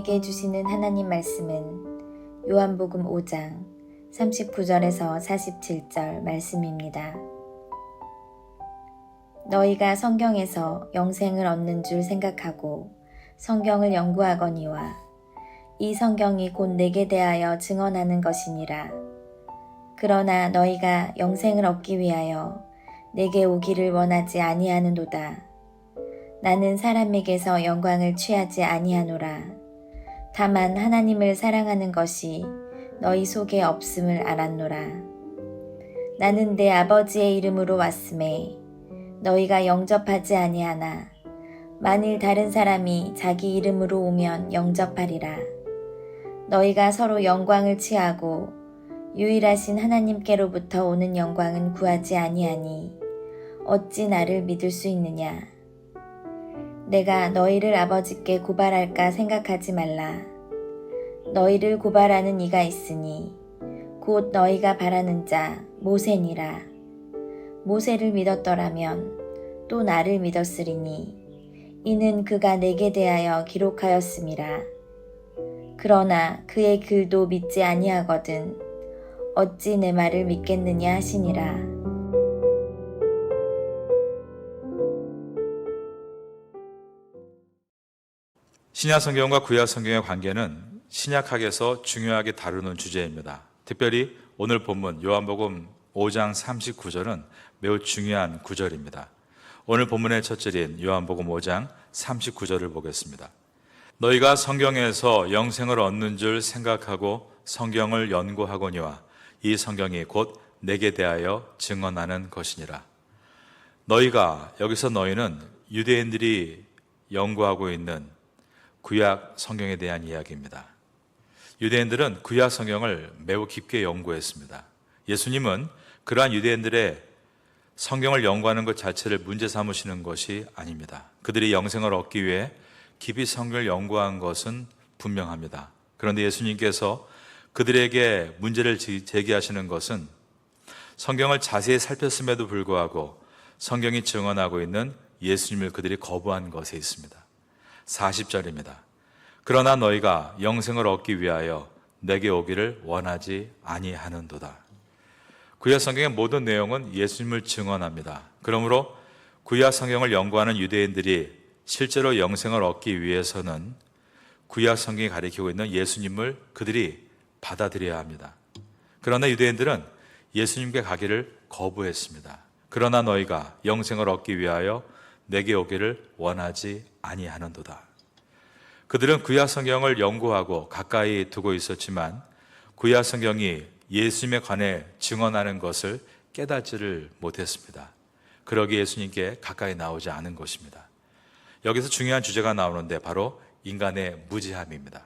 우리에게 주시는 하나님 말씀은 요한복음 5장 39절에서 47절 말씀입니다. 너희가 성경에서 영생을 얻는 줄 생각하고 성경을 연구하거니와 이 성경이 곧 내게 대하여 증언하는 것이니라. 그러나 너희가 영생을 얻기 위하여 내게 오기를 원하지 아니하는도다. 나는 사람에게서 영광을 취하지 아니하노라. 다만 하나님을 사랑하는 것이 너희 속에 없음을 알았노라. 나는 내 아버지의 이름으로 왔음에 너희가 영접하지 아니하나 만일 다른 사람이 자기 이름으로 오면 영접하리라. 너희가 서로 영광을 취하고 유일하신 하나님께로부터 오는 영광은 구하지 아니하니 어찌 나를 믿을 수 있느냐. 내가 너희를 아버지께 고발할까 생각하지 말라. 너희를 고발하는 이가 있으니 곧 너희가 바라는 자 모세니라. 모세를 믿었더라면 또 나를 믿었으리니 이는 그가 내게 대하여 기록하였음이라. 그러나 그의 글도 믿지 아니하거든 어찌 내 말을 믿겠느냐 하시니라. 신약 성경과 구약 성경의 관계는 신약학에서 중요하게 다루는 주제입니다. 특별히 오늘 본문 요한복음 5장 39절은 매우 중요한 구절입니다. 오늘 본문의 첫 절인 요한복음 5장 39절을 보겠습니다. 너희가 성경에서 영생을 얻는 줄 생각하고 성경을 연구하거니와 이 성경이 곧 내게 대하여 증언하는 것이니라. 너희가, 여기서 너희는 유대인들이 연구하고 있는 구약 성경에 대한 이야기입니다. 유대인들은 구약 성경을 매우 깊게 연구했습니다. 예수님은 그러한 유대인들의 성경을 연구하는 것 자체를 문제 삼으시는 것이 아닙니다. 그들이 영생을 얻기 위해 깊이 성경을 연구한 것은 분명합니다. 그런데 예수님께서 그들에게 문제를 제기하시는 것은 성경을 자세히 살폈음에도 불구하고 성경이 증언하고 있는 예수님을 그들이 거부한 것에 있습니다. 40절입니다. 그러나 너희가 영생을 얻기 위하여 내게 오기를 원하지 아니하는도다. 구약 성경의 모든 내용은 예수님을 증언합니다. 그러므로 구약 성경을 연구하는 유대인들이 실제로 영생을 얻기 위해서는 구약 성경이 가리키고 있는 예수님을 그들이 받아들여야 합니다. 그러나 유대인들은 예수님께 가기를 거부했습니다. 그러나 너희가 영생을 얻기 위하여 내게 오기를 원하지 아니하는도다. 그들은 구약 성경을 연구하고 가까이 두고 있었지만 구약 성경이 예수님에 관해 증언하는 것을 깨닫지를 못했습니다. 그러기에 예수님께 가까이 나오지 않은 것입니다. 여기서 중요한 주제가 나오는데 바로 인간의 무지함입니다.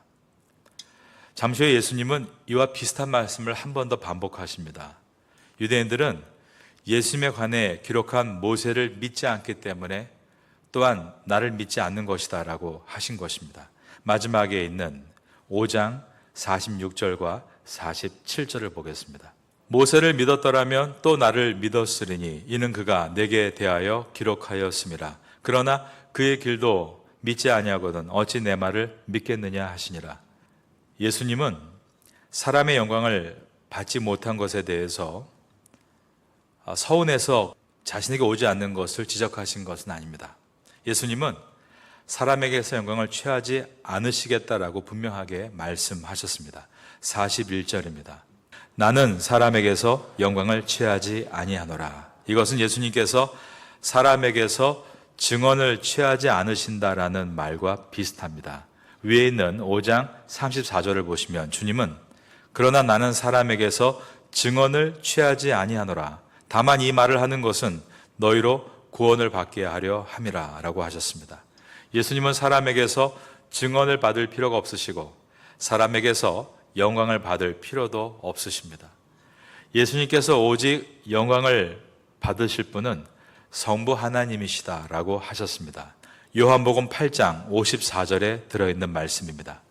잠시 후에 예수님은 이와 비슷한 말씀을 한 번 더 반복하십니다. 유대인들은 예수님에 관해 기록한 모세를 믿지 않기 때문에 또한 나를 믿지 않는 것이다 라고 하신 것입니다. 마지막에 있는 5장 46절과 47절을 보겠습니다. 모세를 믿었더라면 또 나를 믿었으리니 이는 그가 내게 대하여 기록하였음이라. 그러나 그의 길도 믿지 아니하거든 어찌 내 말을 믿겠느냐 하시니라. 예수님은 사람의 영광을 받지 못한 것에 대해서 서운해서 자신에게 오지 않는 것을 지적하신 것은 아닙니다. 예수님은 사람에게서 영광을 취하지 않으시겠다라고 분명하게 말씀하셨습니다. 41절입니다. 나는 사람에게서 영광을 취하지 아니하노라. 이것은 예수님께서 사람에게서 증언을 취하지 않으신다라는 말과 비슷합니다. 위에 있는 5장 34절을 보시면 주님은 그러나 나는 사람에게서 증언을 취하지 아니하노라. 다만 이 말을 하는 것은 너희로 구원을 받게 하려 함이라 라고 하셨습니다. 예수님은 사람에게서 증언을 받을 필요가 없으시고 사람에게서 영광을 받을 필요도 없으십니다. 예수님께서 오직 영광을 받으실 분은 성부 하나님이시다 라고 하셨습니다. 요한복음 8장 54절에 들어있는 말씀입니다.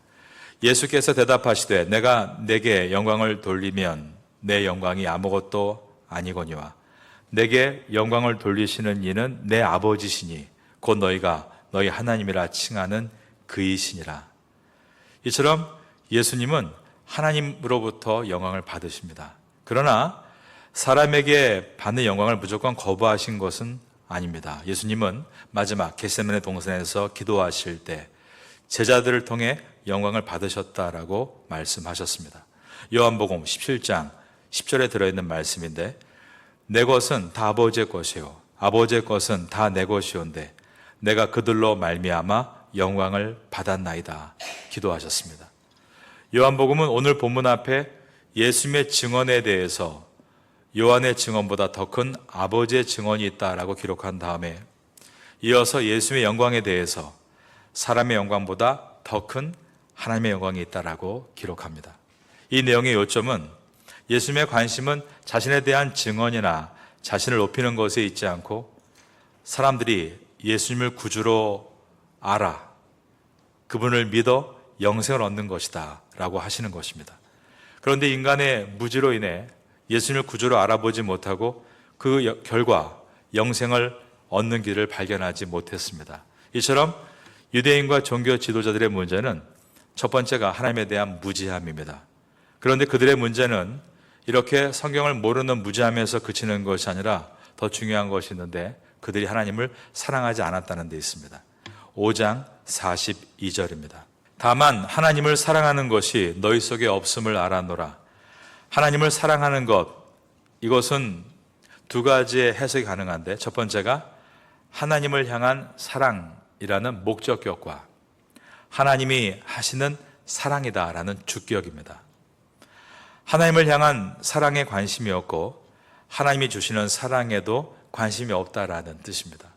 예수께서 대답하시되 내가 내게 영광을 돌리면 내 영광이 아무것도 아니거니와 내게 영광을 돌리시는 이는 내 아버지시니 곧 너희가 너희 하나님이라 칭하는 그이시니라. 이처럼 예수님은 하나님으로부터 영광을 받으십니다. 그러나 사람에게 받는 영광을 무조건 거부하신 것은 아닙니다. 예수님은 마지막 겟세마네 동산에서 기도하실 때 제자들을 통해 영광을 받으셨다라고 말씀하셨습니다. 요한복음 17장 10절에 들어있는 말씀인데, 내 것은 다 아버지의 것이요 아버지의 것은 다 내 것이온데 내가 그들로 말미암아 영광을 받았나이다 기도하셨습니다. 요한복음은 오늘 본문 앞에 예수님의 증언에 대해서 요한의 증언보다 더 큰 아버지의 증언이 있다라고 기록한 다음에 이어서 예수님의 영광에 대해서 사람의 영광보다 더 큰 하나님의 영광이 있다라고 기록합니다. 이 내용의 요점은 예수님의 관심은 자신에 대한 증언이나 자신을 높이는 것에 있지 않고 사람들이 예수님을 구주로 알아, 그분을 믿어 영생을 얻는 것이다 라고 하시는 것입니다. 그런데 인간의 무지로 인해 예수님을 구주로 알아보지 못하고 그 결과 영생을 얻는 길을 발견하지 못했습니다. 이처럼 유대인과 종교 지도자들의 문제는 첫 번째가 하나님에 대한 무지함입니다. 그런데 그들의 문제는 이렇게 성경을 모르는 무지함에서 그치는 것이 아니라 더 중요한 것이 있는데, 그들이 하나님을 사랑하지 않았다는 데 있습니다. 5장 42절입니다. 다만 하나님을 사랑하는 것이 너희 속에 없음을 알아노라. 하나님을 사랑하는 것, 이것은 두 가지의 해석이 가능한데, 첫 번째가 하나님을 향한 사랑이라는 목적격과 하나님이 하시는 사랑이다라는 주격입니다. 하나님을 향한 사랑에 관심이 없고 하나님이 주시는 사랑에도 관심이 없다라는 뜻입니다.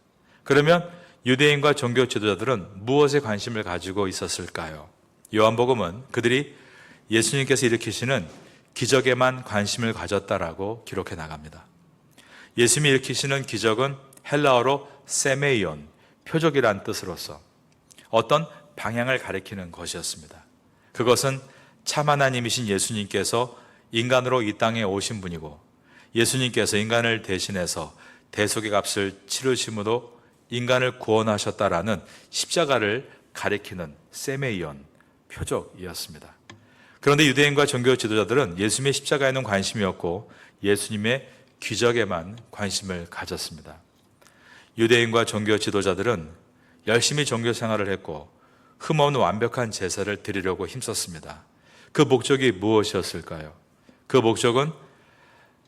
그러면 유대인과 종교 지도자들은 무엇에 관심을 가지고 있었을까요? 요한복음은 그들이 예수님께서 일으키시는 기적에만 관심을 가졌다라고 기록해 나갑니다. 예수님이 일으키시는 기적은 헬라어로 세메이온, 표적이란 뜻으로서 어떤 방향을 가리키는 것이었습니다. 그것은 참 하나님이신 예수님께서 인간으로 이 땅에 오신 분이고, 예수님께서 인간을 대신해서 대속의 값을 치르심으로 인간을 구원하셨다라는 십자가를 가리키는 세메이온, 표적이었습니다. 그런데 유대인과 종교 지도자들은 예수님의 십자가에는 관심이 없고 예수님의 기적에만 관심을 가졌습니다. 유대인과 종교 지도자들은 열심히 종교 생활을 했고 흠없는 완벽한 제사를 드리려고 힘썼습니다. 그 목적이 무엇이었을까요? 그 목적은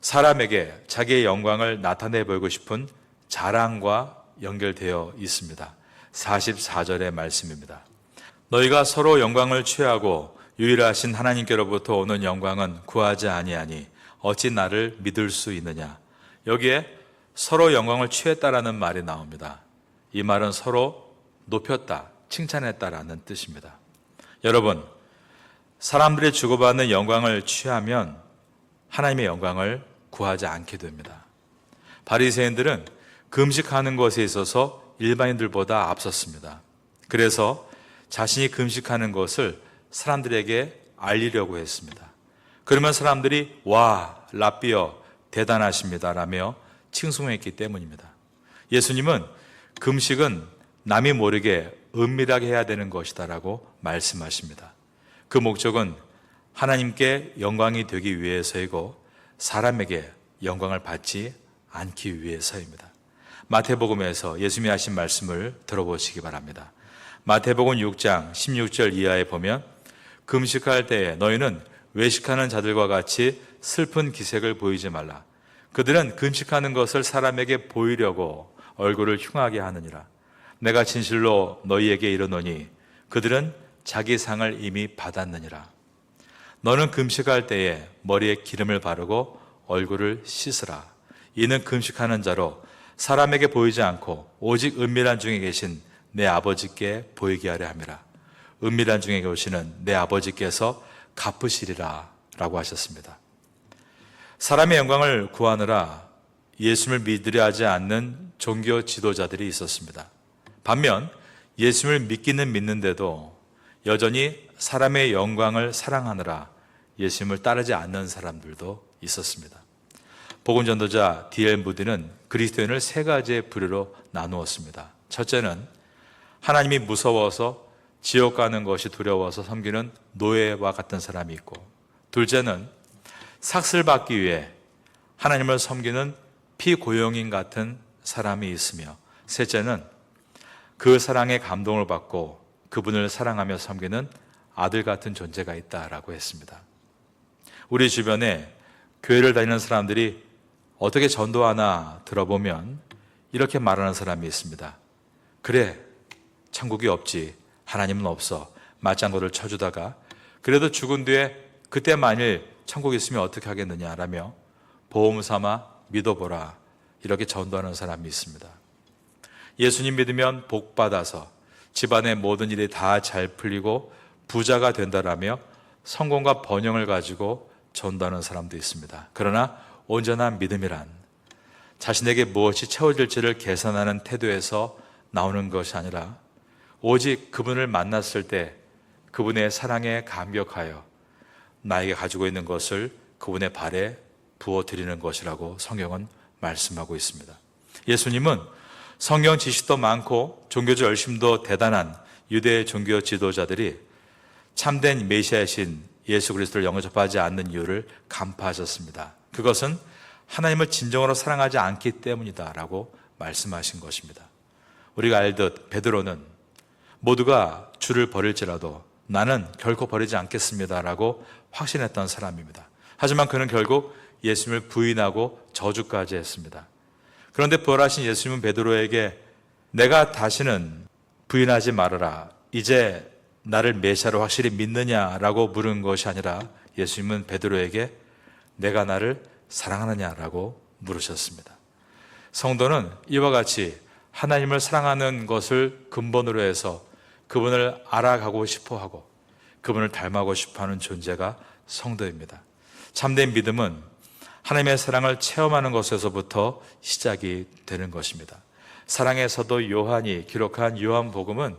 사람에게 자기의 영광을 나타내 보이고 싶은 자랑과 연결되어 있습니다. 44절의 말씀입니다. 너희가 서로 영광을 취하고 유일하신 하나님께로부터 오는 영광은 구하지 아니하니 어찌 나를 믿을 수 있느냐. 여기에 서로 영광을 취했다라는 말이 나옵니다. 이 말은 서로 높였다, 칭찬했다라는 뜻입니다. 여러분, 사람들이 주고받는 영광을 취하면 하나님의 영광을 구하지 않게 됩니다. 바리새인들은 금식하는 것에 있어서 일반인들보다 앞섰습니다. 그래서 자신이 금식하는 것을 사람들에게 알리려고 했습니다. 그러면 사람들이 와, 랍비여 대단하십니다 라며 칭송했기 때문입니다. 예수님은 금식은 남이 모르게 은밀하게 해야 되는 것이다 라고 말씀하십니다. 그 목적은 하나님께 영광이 되기 위해서이고 사람에게 영광을 받지 않기 위해서입니다. 마태복음에서 예수님이 하신 말씀을 들어보시기 바랍니다. 마태복음 6장 16절 이하에 보면, 금식할 때에 너희는 외식하는 자들과 같이 슬픈 기색을 보이지 말라. 그들은 금식하는 것을 사람에게 보이려고 얼굴을 흉하게 하느니라. 내가 진실로 너희에게 이르노니 그들은 자기 상을 이미 받았느니라. 너는 금식할 때에 머리에 기름을 바르고 얼굴을 씻으라. 이는 금식하는 자로 사람에게 보이지 않고 오직 은밀한 중에 계신 내 아버지께 보이게 하려 함이라. 은밀한 중에 계시는 내 아버지께서 갚으시리라 라고 하셨습니다. 사람의 영광을 구하느라 예수님을 믿으려 하지 않는 종교 지도자들이 있었습니다. 반면 예수님을 믿기는 믿는데도 여전히 사람의 영광을 사랑하느라 예수님을 따르지 않는 사람들도 있었습니다. 복음전도자 D.L. 무디는 그리스도인을 세 가지의 부류로 나누었습니다. 첫째는 하나님이 무서워서 지옥 가는 것이 두려워서 섬기는 노예와 같은 사람이 있고, 둘째는 삭슬 받기 위해 하나님을 섬기는 피고용인 같은 사람이 있으며, 셋째는 그 사랑에 감동을 받고 그분을 사랑하며 섬기는 아들 같은 존재가 있다라고 했습니다. 우리 주변에 교회를 다니는 사람들이 어떻게 전도하나 들어보면 이렇게 말하는 사람이 있습니다. 그래, 천국이 없지, 하나님은 없어, 맞장구를 쳐주다가 그래도 죽은 뒤에 그때 만일 천국이 있으면 어떻게 하겠느냐라며 보험 삼아 믿어보라, 이렇게 전도하는 사람이 있습니다. 예수님 믿으면 복 받아서 집안의 모든 일이 다 잘 풀리고 부자가 된다라며 성공과 번영을 가지고 전도하는 사람도 있습니다. 그러나 온전한 믿음이란 자신에게 무엇이 채워질지를 계산하는 태도에서 나오는 것이 아니라 오직 그분을 만났을 때 그분의 사랑에 감격하여 나에게 가지고 있는 것을 그분의 발에 부어드리는 것이라고 성경은 말씀하고 있습니다. 예수님은 성경 지식도 많고 종교적 열심도 대단한 유대 종교 지도자들이 참된 메시아이신 예수 그리스도를 영접하지 않는 이유를 간파하셨습니다. 그것은 하나님을 진정으로 사랑하지 않기 때문이다라고 말씀하신 것입니다. 우리가 알듯 베드로는 모두가 주를 버릴지라도 나는 결코 버리지 않겠습니다라고 확신했던 사람입니다. 하지만 그는 결국 예수님을 부인하고 저주까지 했습니다. 그런데 부활하신 예수님은 베드로에게 내가 다시는 부인하지 말아라, 이제 나를 메시아로 확실히 믿느냐라고 물은 것이 아니라 예수님은 베드로에게 내가 나를 사랑하느냐라고 물으셨습니다. 성도는 이와 같이 하나님을 사랑하는 것을 근본으로 해서 그분을 알아가고 싶어하고 그분을 닮아가고 싶어하는 존재가 성도입니다. 참된 믿음은 하나님의 사랑을 체험하는 것에서부터 시작이 되는 것입니다. 사랑에서도 요한이 기록한 요한복음은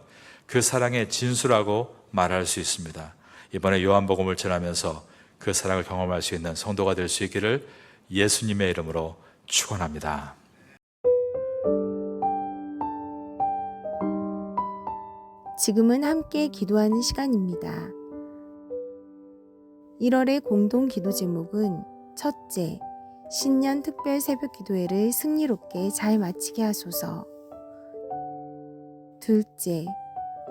그 사랑의 진수라고 말할 수 있습니다. 이번에 요한복음을 전하면서 그 사랑을 경험할 수 있는 성도가 될 수 있기를 예수님의 이름으로 축원합니다. 지금은 함께 기도하는 시간입니다. 1월의 공동 기도 제목은 첫째, 신년 특별 새벽 기도회를 승리롭게 잘 마치게 하소서. 둘째,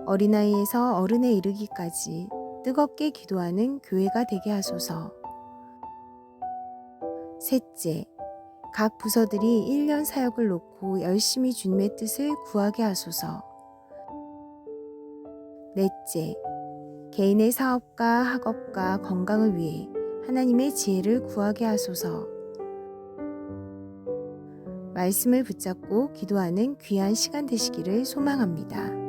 어린아이에서 어른에 이르기까지 뜨겁게 기도하는 교회가 되게 하소서. 셋째, 각 부서들이 1년 사역을 놓고 열심히 주님의 뜻을 구하게 하소서. 넷째, 개인의 사업과 학업과 건강을 위해 하나님의 지혜를 구하게 하소서. 말씀을 붙잡고 기도하는 귀한 시간 되시기를 소망합니다.